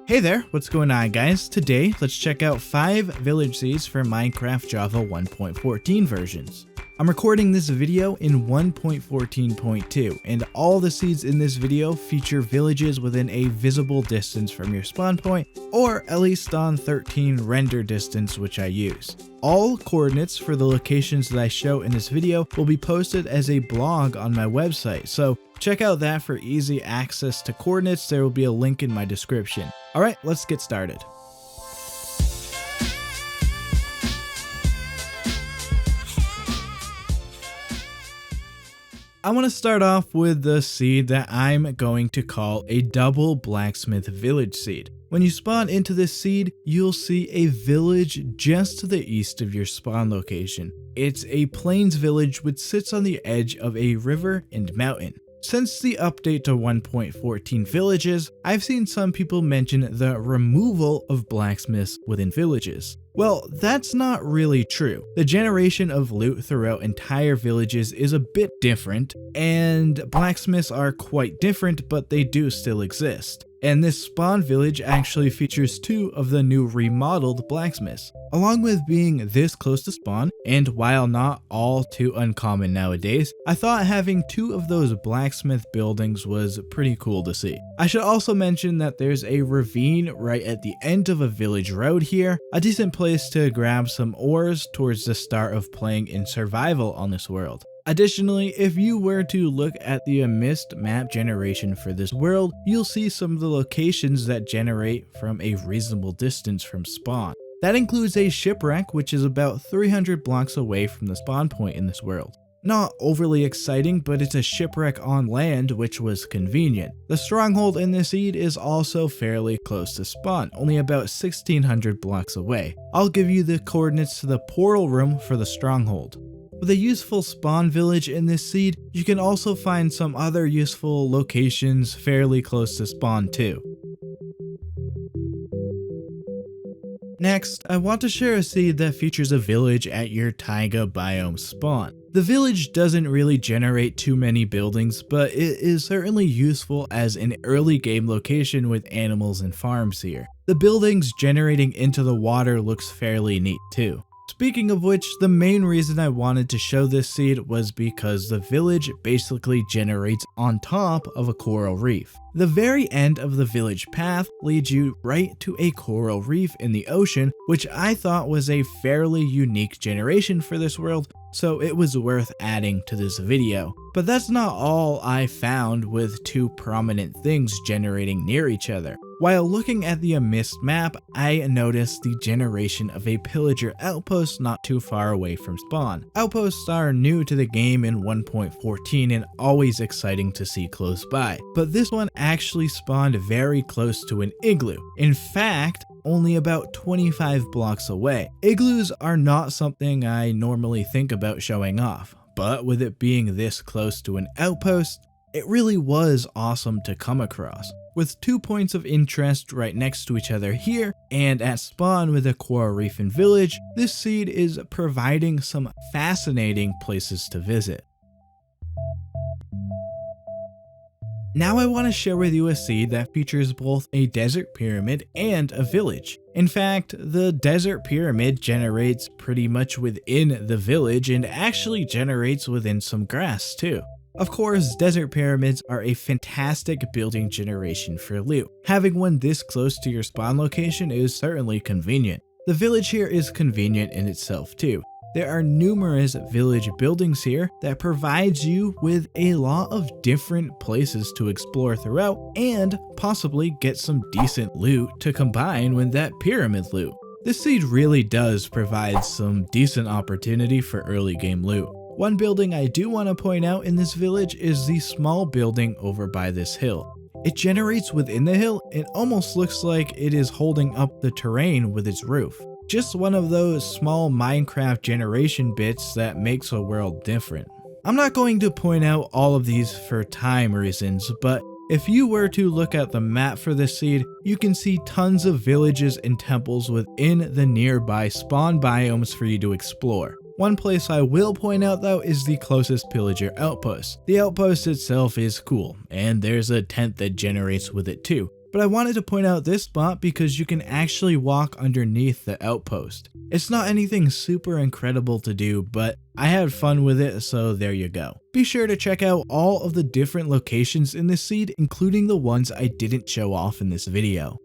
Hey there, what's going on guys? Today, let's check out 5 village seeds for Minecraft Java 1.14 versions. I'm recording this video in 1.14.2, and all the seeds in this video feature villages within a visible distance from your spawn point, or at least on 13 render distance, which I use. All coordinates for the locations that I show in this video will be posted as a blog on my website, so check out that for easy access to coordinates. There will be a link in my description. Alright, let's get started. I want to start off with the seed that I'm going to call a double blacksmith village seed. When you spawn into this seed, you'll see a village just to the east of your spawn location. It's a plains village which sits on the edge of a river and mountain. Since the update to 1.14 villages, I've seen some people mention the removal of blacksmiths within villages. Well, that's not really true. The generation of loot throughout entire villages is a bit different, and blacksmiths are quite different, but they do still exist. And this spawn village actually features 2 of the new remodeled blacksmiths. Along with being this close to spawn, and while not all too uncommon nowadays, I thought having 2 of those blacksmith buildings was pretty cool to see. I should also mention that there's a ravine right at the end of a village road here, a decent place to grab some ores towards the start of playing in survival on this world. Additionally, if you were to look at the mist map generation for this world, you'll see some of the locations that generate from a reasonable distance from spawn. That includes a shipwreck, which is about 300 blocks away from the spawn point in this world. Not overly exciting, but it's a shipwreck on land, which was convenient. The stronghold in this seed is also fairly close to spawn, only about 1600 blocks away. I'll give you the coordinates to the portal room for the stronghold. With a useful spawn village in this seed, you can also find some other useful locations fairly close to spawn too. Next, I want to share a seed that features a village at your taiga biome spawn. The village doesn't really generate too many buildings, but it is certainly useful as an early game location with animals and farms here. The buildings generating into the water looks fairly neat too. Speaking of which, the main reason I wanted to show this seed was because the village basically generates on top of a coral reef. The very end of the village path leads you right to a coral reef in the ocean, which I thought was a fairly unique generation for this world, so it was worth adding to this video. But that's not all I found with 2 prominent things generating near each other. While looking at the mist map, I noticed the generation of a pillager outpost not too far away from spawn. Outposts are new to the game in 1.14 and always exciting to see close by, but this one actually spawned very close to an igloo. In fact, only about 25 blocks away. Igloos are not something I normally think about showing off, but with it being this close to an outpost, it really was awesome to come across. With 2 points of interest right next to each other here, and at spawn with a coral reef and village, this seed is providing some fascinating places to visit. Now I want to share with you a seed that features both a desert pyramid and a village. In fact, the desert pyramid generates pretty much within the village and actually generates within some grass too. Of course, desert pyramids are a fantastic building generation for loot. Having one this close to your spawn location is certainly convenient. The village here is convenient in itself too. There are numerous village buildings here that provides you with a lot of different places to explore throughout and possibly get some decent loot to combine with that pyramid loot. This seed really does provide some decent opportunity for early game loot. One building I do want to point out in this village is the small building over by this hill. It generates within the hill and almost looks like it is holding up the terrain with its roof. Just one of those small Minecraft generation bits that makes a world different. I'm not going to point out all of these for time reasons, but if you were to look at the map for this seed, you can see tons of villages and temples within the nearby spawn biomes for you to explore. One place I will point out though is the closest pillager outpost. The outpost itself is cool, and there's a tent that generates with it too, but but I wanted to point out this spot because you can actually walk underneath the outpost. It's not anything super incredible to do, but I had fun with it, so there you go. Be sure to check out all of the different locations in this seed, including the ones I didn't show off in this video.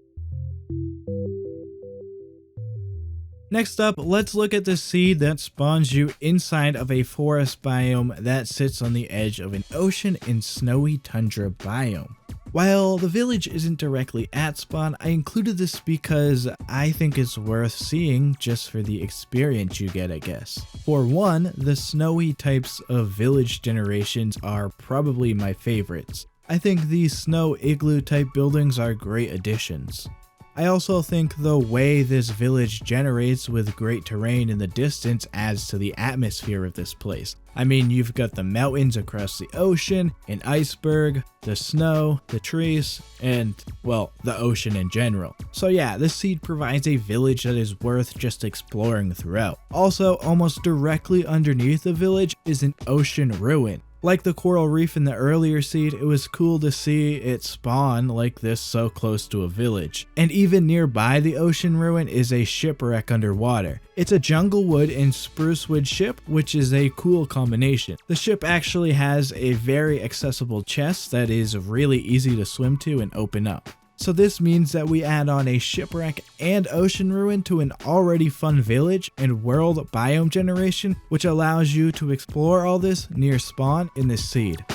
Next up, let's look at the seed that spawns you inside of a forest biome that sits on the edge of an ocean and snowy tundra biome. While the village isn't directly at spawn, I included this because I think it's worth seeing just for the experience you get, I guess. For one, the snowy types of village generations are probably my favorites. I think these snow igloo type buildings are great additions. I also think the way this village generates with great terrain in the distance adds to the atmosphere of this place. I mean, you've got the mountains across the ocean, an iceberg, the snow, the trees, and, well, the ocean in general. So yeah, this seed provides a village that is worth just exploring throughout. Also, almost directly underneath the village is an ocean ruin. Like the coral reef in the earlier seed, it was cool to see it spawn like this so close to a village. And even nearby the ocean ruin is a shipwreck underwater. It's a jungle wood and spruce wood ship, which is a cool combination. The ship actually has a very accessible chest that is really easy to swim to and open up. So this means that we add on a shipwreck and ocean ruin to an already fun village and world biome generation, which allows you to explore all this near spawn in this seed.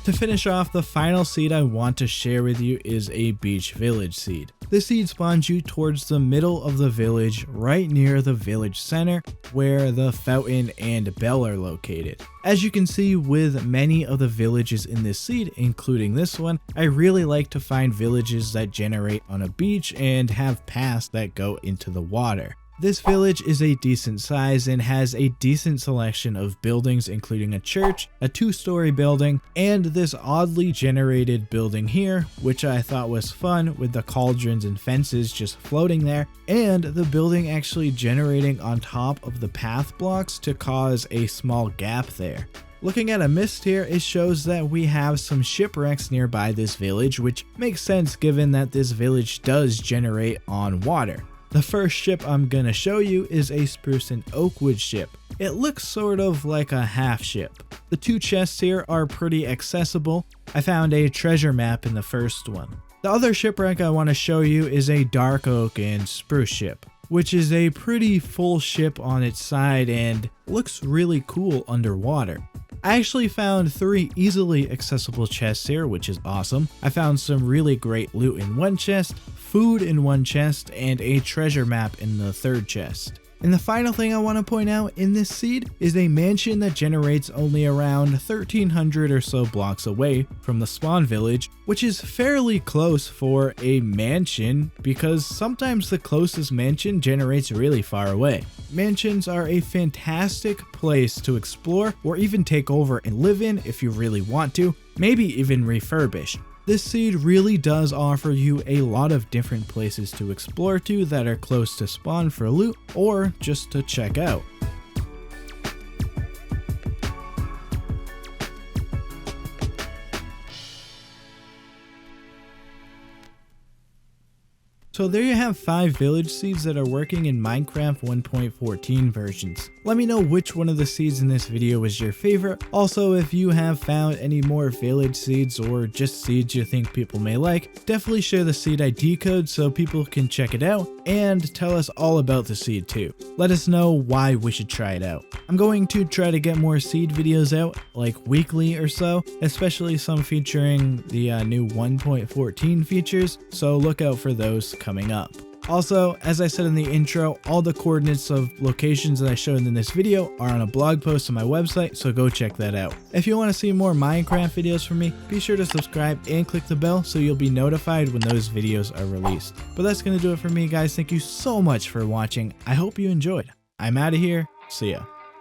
To finish off, the final seed I want to share with you is a beach village seed. This seed spawns you towards the middle of the village, right near the village center, where the fountain and bell are located. As you can see with many of the villages in this seed, including this one, I really like to find villages that generate on a beach and have paths that go into the water. This village is a decent size and has a decent selection of buildings, including a church, a 2-story building, and this oddly generated building here, which I thought was fun with the cauldrons and fences just floating there, and the building actually generating on top of the path blocks to cause a small gap there. Looking at a mist here, it shows that we have some shipwrecks nearby this village, which makes sense given that this village does generate on water. The first ship I'm gonna show you is a spruce and oak wood ship. It looks sort of like a half ship. The 2 chests here are pretty accessible. I found a treasure map in the first one. The other shipwreck I want to show you is a dark oak and spruce ship, which is a pretty full ship on its side and looks really cool underwater. I actually found 3 easily accessible chests here, which is awesome. I found some really great loot in one chest, food in one chest, and a treasure map in the 3rd chest. And the final thing I want to point out in this seed is a mansion that generates only around 1,300 or so blocks away from the spawn village, which is fairly close for a mansion because sometimes the closest mansion generates really far away. Mansions are a fantastic place to explore or even take over and live in if you really want to, maybe even refurbish. This seed really does offer you a lot of different places to explore to that are close to spawn for loot or just to check out. So there you have 5 village seeds that are working in Minecraft 1.14 versions. Let me know which one of the seeds in this video was your favorite. Also, if you have found any more village seeds or just seeds you think people may like, definitely share the seed ID code so people can check it out and tell us all about the seed too. Let us know why we should try it out. I'm going to try to get more seed videos out like weekly or so, especially some featuring the new 1.14 features, so look out for those coming up. Also, as I said in the intro, all the coordinates of locations that I showed in this video are on a blog post on my website, so go check that out. If you want to see more Minecraft videos from me, be sure to subscribe and click the bell so you'll be notified when those videos are released. But that's going to do it for me, guys. Thank you so much for watching. I hope you enjoyed. I'm out of here. See ya.